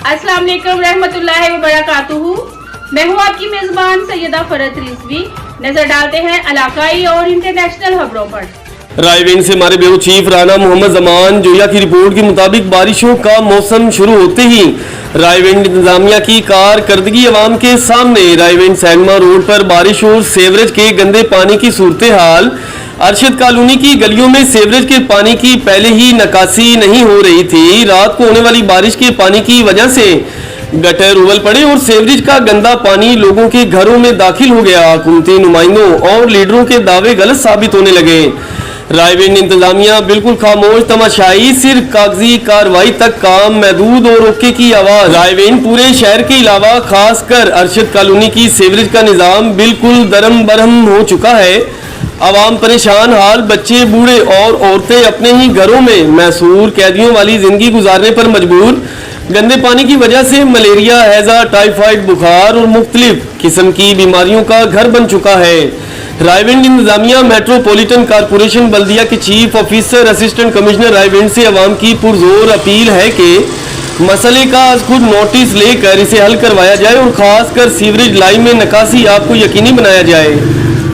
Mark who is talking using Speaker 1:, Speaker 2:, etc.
Speaker 1: अस्सलाम वालेकुम रहमतुल्लाहि व बरकातुहू। मैं हूँ आपकी मेजबान सैयदा फरत रिजवी। नजर डालते हैं इलाकाई और इंटरनेशनल खबरों पर।
Speaker 2: रायविंड से हमारे ब्यूरो चीफ राना मोहम्मद जमान जोया की रिपोर्ट के मुताबिक बारिशों का मौसम शुरू होते ही रायविंड इंतजामिया की कारकर्दगी अवाम के सामने। रायविंड सैनमा रोड पर बारिश और सेवरेज के गंदे पानी की सूरत हाल। अरशद कॉलोनी की गलियों में सेवरेज के पानी की पहले ही निकासी नहीं हो रही थी। रात को होने वाली बारिश के पानी की वजह से गटर उबल पड़े और सेवरेज का गंदा पानी लोगों के घरों में दाखिल हो गया। हुकूमती नुमाइंदों और लीडरों के दावे गलत साबित होने लगे। रायविंड इंतजामिया बिल्कुल खामोश तमाशाई, सिर्फ कागजी कार्रवाई तक काम महदूद और रोके की आवाज। रायविंड पूरे शहर के अलावा खासकर अरशद कॉलोनी की सेवरेज का निजाम बिल्कुल दरम बरहम हो चुका है। आवाम परेशान हाल, बच्चे बूढ़े और औरतें अपने ही घरों में मैसूर कैदियों वाली जिंदगी गुजारने पर मजबूर। गंदे पानी की वजह से मलेरिया, हैजा, टाइफाइड, बुखार और मुख्तलिफ किस्म की बीमारियों का घर बन चुका है। रायविंड इंतजामिया मेट्रोपॉलिटन कारपोरेशन बल्दिया के chief officer assistant commissioner Raiwind से अवाम की पुरजोर अपील है कि मसले का आज खुद नोटिस लेकर इसे हल करवाया जाए और खासकर सीवरेज लाइन में निकासी आपको यकीनी बनाया जाए।